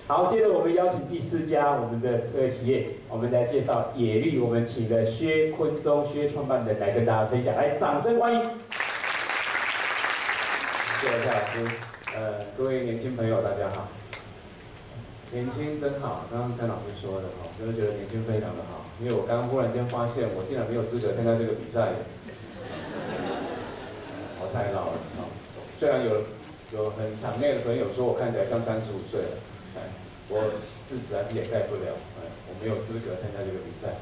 好，接着我们邀请第4家我们的社会企业，我们来介绍野绿，我们请了薛坤忠薛创办人来跟大家分享，来掌声欢迎。谢谢蔡老师，各位年轻朋友大家好。年轻真好，刚刚詹老师说的哈，就是觉得年轻非常的好，因为我刚刚忽然间发现我竟然没有资格参加这个比赛。我太老了啊！虽然有很场内的朋友说我看起来像35岁了，我事实还是掩盖不了，我没有资格参加这个比赛。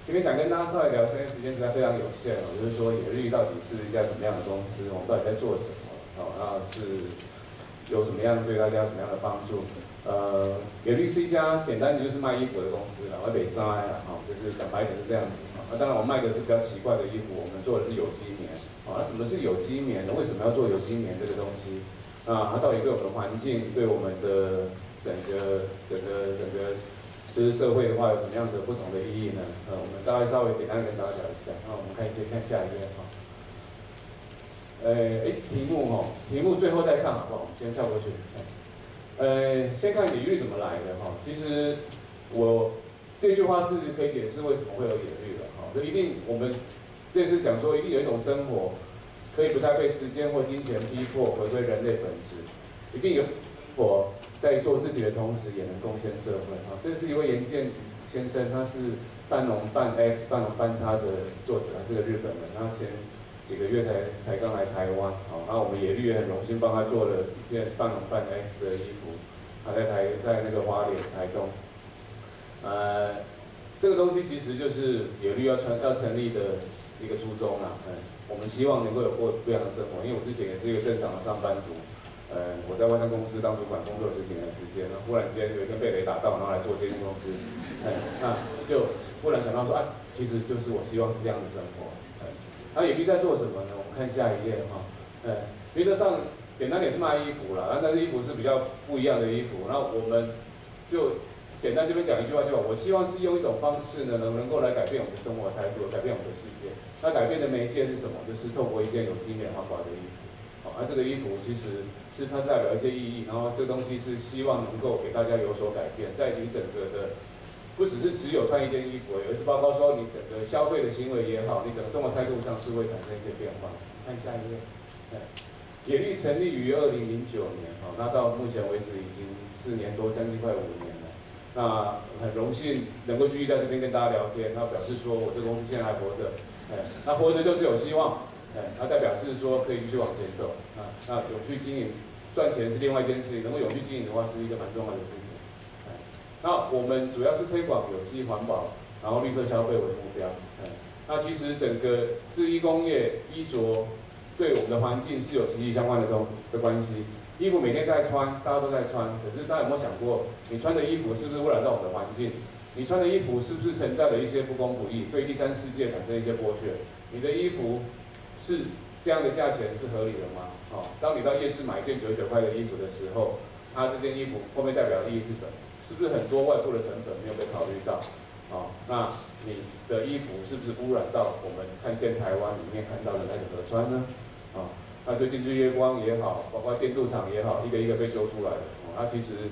今天想跟大家稍微聊，因为时间实在非常有限哦，就是说野绿到底是一家什么样的公司，我们到底在做什么，然后是有什么样对大家有什么样的帮助。野绿是一家简单的就是卖衣服的公司啦，我得塞啦，就是讲白一点是这样子。当然我卖的是比较奇怪的衣服，我们做的是有机棉。那什么是有机棉呢？为什么要做有机棉这个东西？它到底对我们的环境，对我们的整个就是社会的话，有什么样的不同的意义呢？我们大概稍微简单的跟大家讲一下。那我们看下一页哈。题目最后再看好不好？我们先跳过去。先看野绿怎么来的哈。其实我这句话是可以解释为什么会有野绿的哈。就一定我们这次讲说，一定有一种生活可以不再被时间或金钱逼迫，回归人类本质。一定有我在做自己的同时，也能贡献社会哈。这是一位严建先生，他是半农半 X 半农半差的作者，他是个日本人，他前几个月才刚来台湾，好，那我们野绿也很荣幸帮他做了一件半农半 X 的衣服，他在那个花莲台东，这个东西其实就是野绿要成立的一个初衷啦，我们希望能够有过不一样的生活，因为我之前也是一个正常的上班族，我在外商公司当主管工作10几年的时间，那忽然间有一天被雷打到，然后来做这间公司，那就忽然想到说，其实就是我希望是这样的生活。那野绿在做什么呢？我们看下一页哈。原则上简单点是卖衣服啦，但是衣服是比较不一样的衣服。那我们就简单这边讲一句话就好，我希望是用一种方式呢，能够来改变我们的生活态度，改变我们的世界。那改变的媒介是什么？就是透过一件有机棉环保的衣服。好，那这个衣服其实是它代表一些意义，然后这个东西是希望能够给大家有所改变，在你整个的。不只有穿一件衣服，而是包括说你整个消费的行为也好，你整个生活态度上是会产生一些变化。看下一页，野绿成立于2009年，那到目前为止已经4年多，将近快5年了。那很荣幸能够继续在这边跟大家聊天，那表示说我这个公司现在还活着，那活着就是有希望，那代表是说可以继续往前走。那永续经营，赚钱是另外一件事情，能够永续经营的话是一个蛮重要的事情。那我们主要是推广有机环保，然后绿色消费为目标。那其实整个制衣工业衣着对我们的环境是有息息相关的关系。衣服每天在穿，大家都在穿，可是大家有没有想过，你穿的衣服是不是污染到我们的环境？你穿的衣服是不是存在了一些不公不义，对第三世界产生一些剥削？你的衣服是这样的价钱是合理的吗？当你到夜市买一件99块的衣服的时候，它这件衣服后面代表的意义是什么？是不是很多外部的成本没有被考虑到？那你的衣服是不是污染到我们看见台湾里面看到的那个河川呢？那最近日月光也好，包括电镀厂也好，一个一个被揪出来了。它其实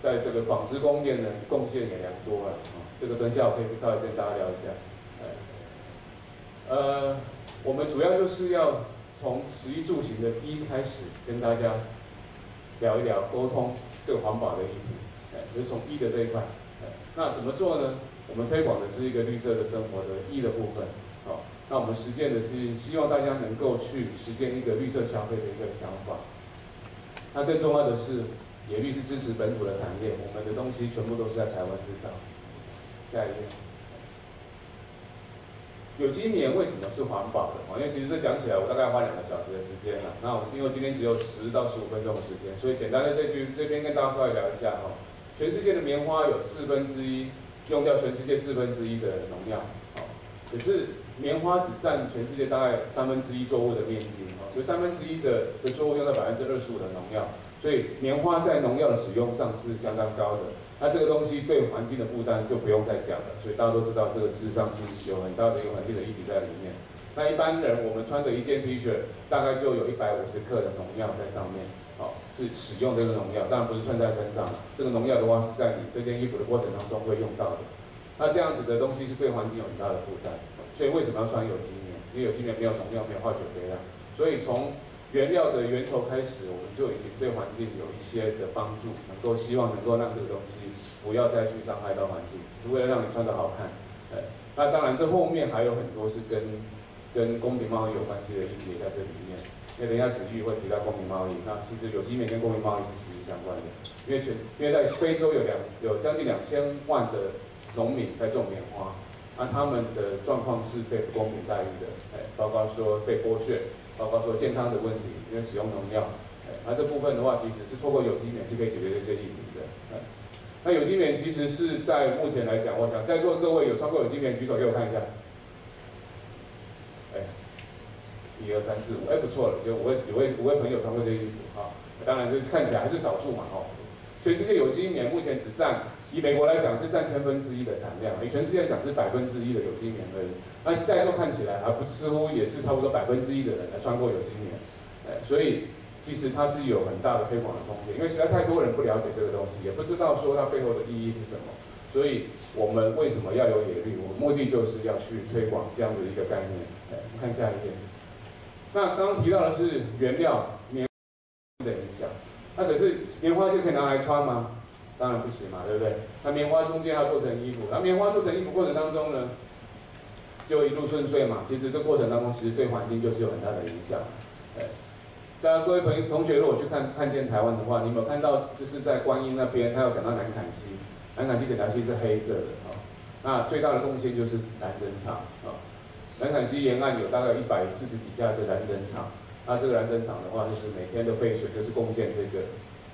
在这个纺织工业呢，贡献也良多了。这个等下我可以稍微跟大家聊一下。我们主要就是要从食衣住行的衣开始，跟大家聊一聊沟通这个环保的议题。就是从衣的这一块，那怎么做呢？我们推广的是一个绿色的生活的衣的部分，那我们实践的是希望大家能够去实践一个绿色消费的一个想法。那更重要的是，野绿是支持本土的产业，我们的东西全部都是在台湾制造。下一页，有机棉为什么是环保的？因为其实这讲起来，我大概花2个小时的时间了。那我们因为今天只有10到15分钟的时间，所以简单的这边跟大家稍微聊一下哈。全世界的棉花有1/4用掉全世界1/4的农药，可是棉花只占全世界大概1/3作物的面积，所以1/3的作物用到25%的农药，所以棉花在农药的使用上是相当高的。那这个东西对环境的负担就不用再讲了，所以大家都知道这个事实上是有很大的一个环境的议题在里面。那一般人我们穿的一件 T 恤大概就有150克的农药在上面。是使用这个农药，当然不是穿在身上，这个农药的话是在你这件衣服的过程当中会用到的。那这样子的东西是对环境有很大的负担，所以为什么要穿有机棉？因为有机棉没有农药，没有化学肥料，所以从原料的源头开始，我们就已经对环境有一些的帮助，希望能够让这个东西不要再去伤害到环境，只是为了让你穿得好看。那当然这后面还有很多是跟公平贸易有关系的议题在这里面。因为等一下子玉会提到公平贸易，那其实有机棉跟公平贸易是息息相关的，因为在非洲有将近2000万的农民在种棉花，那他们的状况是被不公平待遇的，包括说被剥削，包括说健康的问题，因为使用农药，那这部分的话其实是透过有机棉是可以解决这些议题的。那有机棉其实是在目前来讲，我想在座各位有穿过有机棉，举手给我看一下。1、2、3、4、5，不错了，就五位朋友穿过这衣服啊，当然就是看起来还是少数嘛，全世界有机棉目前只占，以美国来讲是占1/1000的产量，以全世界来讲是1%的有机棉而已。那在座看起来似乎也是差不多1%的人来穿过有机棉，所以其实它是有很大的推广的空间，因为实在太多人不了解这个东西，也不知道说它背后的意义是什么，所以我们为什么要有野绿？我们目的就是要去推广这样的一个概念。我们看下一页。那刚刚提到的是原料棉花的影响，那可是棉花就可以拿来穿吗？当然不行嘛，对不对？那棉花中间要做成衣服，那棉花做成衣服过程当中呢，就一路顺遂嘛。其实这过程当中，其实对环境就是有很大的影响。大家各位同学，如果去看见台湾的话，你有没有看到就是在观音那边，他有讲到南坎溪，南坎溪整条溪是黑色的那最大的贡献就是蓝针厂南坎溪沿岸有大概140几家的蓝针厂，那这个蓝针厂的话，就是每天的废水就是贡献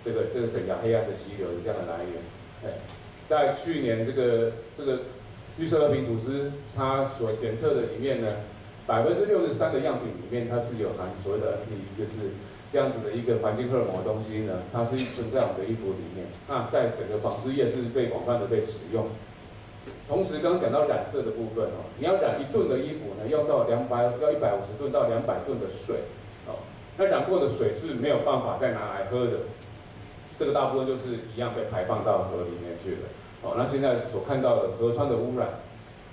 这个整条黑暗的溪流的这样的来源。在去年这个绿色和平组织它所检测的里面呢，63%的样品里面它是有含所谓的 NPE， 就是这样子的一个环境荷尔蒙的东西呢，它是存在我们的衣服里面。那在整个纺织业是被广泛的被使用。同时，刚刚讲到染色的部分你要染1吨的衣服呢，要150吨到200吨的水那染过的水是没有办法再拿来喝的，这个大部分就是一样被排放到河里面去了那现在所看到的河川的污染，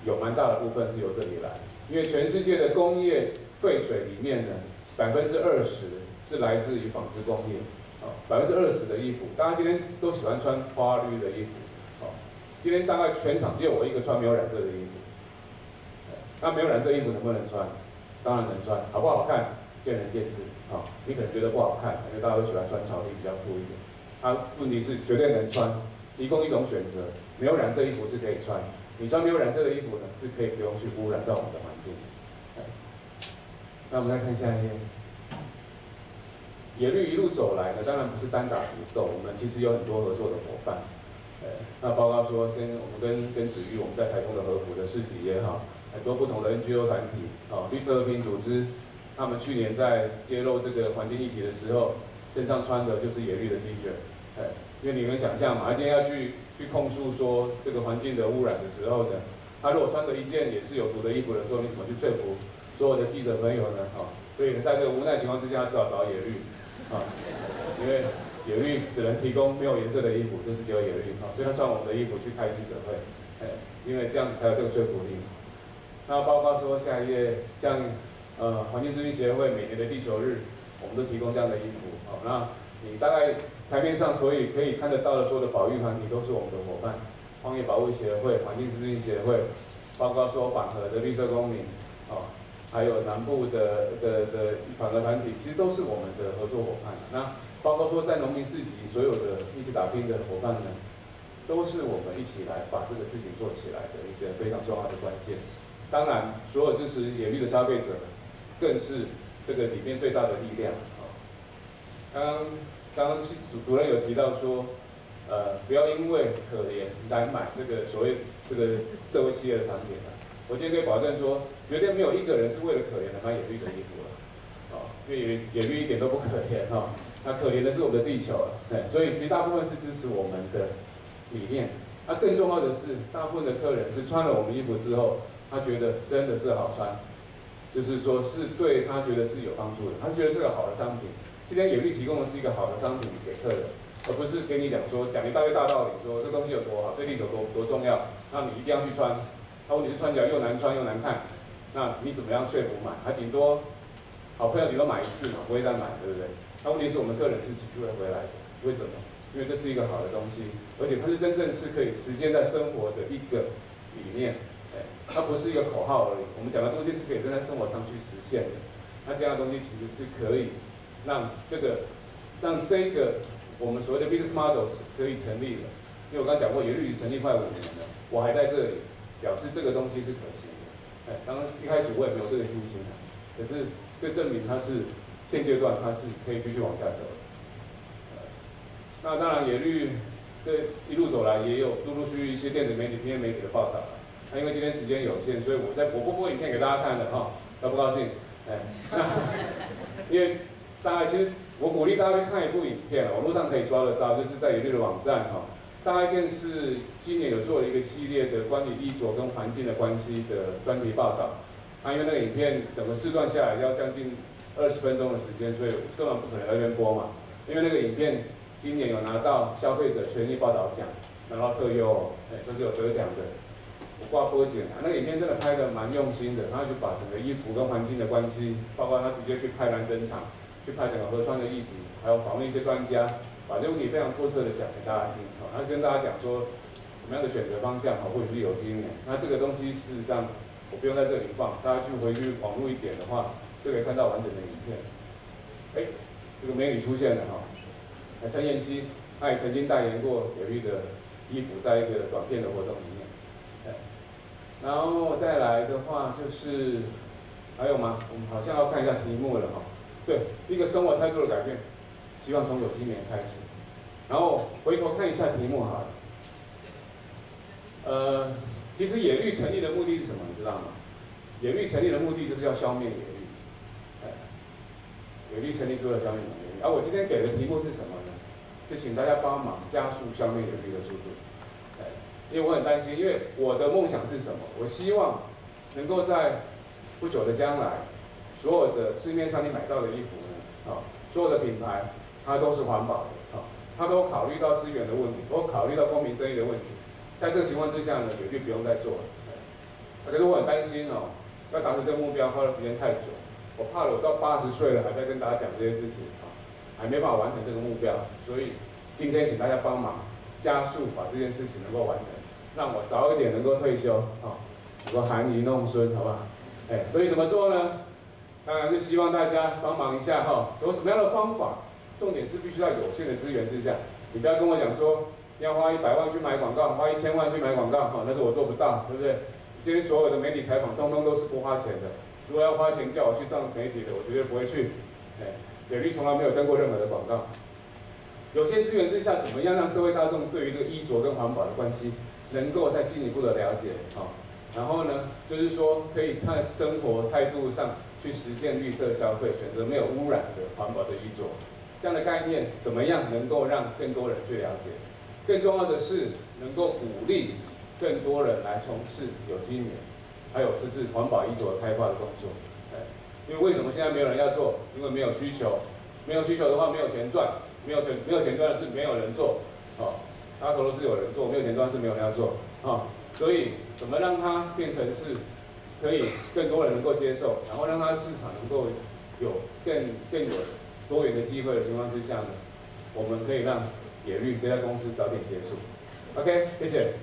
有蛮大的部分是由这里来，因为全世界的工业废水里面呢，20%是来自于纺织工业，20%的衣服，大家今天都喜欢穿花绿的衣服今天大概全场只有我一个穿没有染色的衣服，那没有染色衣服能不能穿？当然能穿，好不好看见仁见智你可能觉得不好看，因为大家都喜欢穿潮 T 比较酷一点。问题是绝对能穿，提供一种选择，没有染色衣服是可以穿，你穿没有染色的衣服呢，是可以不用去污染到我们的环境。那我们再看下一页。野绿一路走来呢，当然不是单打独斗，我们其实有很多合作的伙伴。那包括说我们跟子玉，我们在台中的和服的市集也好，很多不同的 NGO 团体绿色和平组织，他们去年在揭露这个环境议题的时候，身上穿的就是野绿的 T 恤，因为你能想象嘛，他今天要去控诉说这个环境的污染的时候呢，他如果穿着一件也是有毒的衣服的时候，你怎么去说服所有的记者朋友呢？所以在这个无奈情况之下，只好找野绿因为野绿只能提供没有颜色的衣服，就是只有野绿所以他穿我们的衣服去开记者会，因为这样子才有这个说服力。那包括说下一页，像环境资讯协会每年的地球日，我们都提供这样的衣服那你大概台面上所以可以看得到的所有的保育团体都是我们的伙伴，荒野保护协会、环境资讯协会，包括说反核的绿色公民还有南部的反核团体，其实都是我们的合作伙伴。那包括说在农民市集所有的一起打拼的伙伴呢，都是我们一起来把这个事情做起来的一个非常重要的关键。当然，所有支持野绿的消费者，更是这个里面最大的力量刚刚主任有提到说，不要因为可怜来买这个所谓这个社会企业的产品我今天可以保证说，绝对没有一个人是为了可怜来买野绿的衣服因为野绿一点都不可怜那可怜的是我们的地球所以其实大部分是支持我们的理念。那更重要的是，大部分的客人是穿了我们衣服之后，他觉得真的是好穿，就是说是对他觉得是有帮助的，他觉得是个好的商品，今天野绿提供的是一个好的商品给客人，而不是跟你讲一大堆大道理，说这东西有多好，对地球多重要，那你一定要去穿。那问题是穿起来又难穿又难看，那你怎么样说服买？还顶多好朋友顶多买一次嘛，不会再买，对不对？那问题是我们客人是持续会回来的，为什么？因为这是一个好的东西，而且它是真正是可以实践在生活的一个理念，它不是一个口号而已。我们讲的东西是可以真在生活上去实现的。那这样的东西其实是可以让这个我们所谓的 business model 是可以成立的。因为我刚才讲过，野绿成立快5年了，我还在这里，表示这个东西是可行的。当然一开始我也没有这个信心，可是这证明它是现阶段它是可以继续往下走的。那当然，野绿这一路走来，也有陆续一些电子媒体、平面媒体的报道了。那因为今天时间有限，所以我不播影片给大家看的哈，高不高兴？因为大家其实我鼓励大家去看一部影片，网络上可以抓得到，就是在野绿的网站哈。大概电视今年有做了一个系列的关于衣着跟环境的关系的专题报道。因为那个影片整个时段下来要将近20分钟的时间，所以根本不可能在那边播嘛。因为那个影片今年有拿到消费者权益报道奖，拿到特优，就是有得奖的。我挂播剪，那个影片真的拍得蛮用心的，他就把整个衣服跟环境的关系，包括他直接去拍蓝灯场，去拍整个河川的议题，还有访问一些专家，把这个问题非常透彻的讲给大家听。他跟大家讲说什么样的选择方向或者是有经验。那这个东西事实上我不用在这里放，大家回去网络一点的话，就可以看到完整的影片。这个美女出现了哈。陈妍希，她也曾经代言过野绿的衣服，在一个短片的活动里面。然后再来的话就是还有吗？我们好像要看一下题目了哈。对，一个生活态度的改变，希望从有机棉开始。然后回头看一下题目哈。其实野绿成立的目的是什么？你知道吗？野绿成立的目的就是要消灭野绿。野绿成立是为了消灭野绿。而我今天给的题目是什么呢？是请大家帮忙加速消灭野绿的速度。因为我很担心，因为我的梦想是什么？我希望能够在不久的将来，所有的市面上你买到的衣服呢，所有的品牌它都是环保的，它都考虑到资源的问题，都考虑到公平正义的问题。在这个情况之下呢，野绿不用再做了。可是我很担心要达成这个目标花的时间太久，我怕了我到80岁了还在跟大家讲这些事情还没办法完成这个目标，所以今天请大家帮忙加速把这件事情能够完成，让我早一点能够退休能够含饴弄孙，好不好？所以怎么做呢？当然是希望大家帮忙一下有什么样的方法？重点是必须在有限的资源之下，你不要跟我讲说要花100万去买广告，花1000万去买广告，那是我做不到，对不对？今天所有的媒体采访，通通都是不花钱的。如果要花钱叫我去上媒体的，我绝对不会去。野绿从来没有登过任何的广告。有限资源之下，怎么样让社会大众对于这个衣着跟环保的关系能够再进一步的了解然后呢，就是说可以在生活态度上去实践绿色消费，选择没有污染的环保的衣着。这样的概念怎么样能够让更多人去了解？更重要的是能够鼓励更多人来从事有机棉，还有就是环保衣着的开发的工作。因为为什么现在没有人要做？因为没有需求，没有需求的话没有钱赚，没有钱赚的是没有人做插头都是有人做，没有钱赚是没有人要做所以怎么让它变成是可以更多人能够接受，然后让它市场能够有更有多元的机会的情况之下呢，我们可以让野绿这家公司早点结束。OK， 谢谢。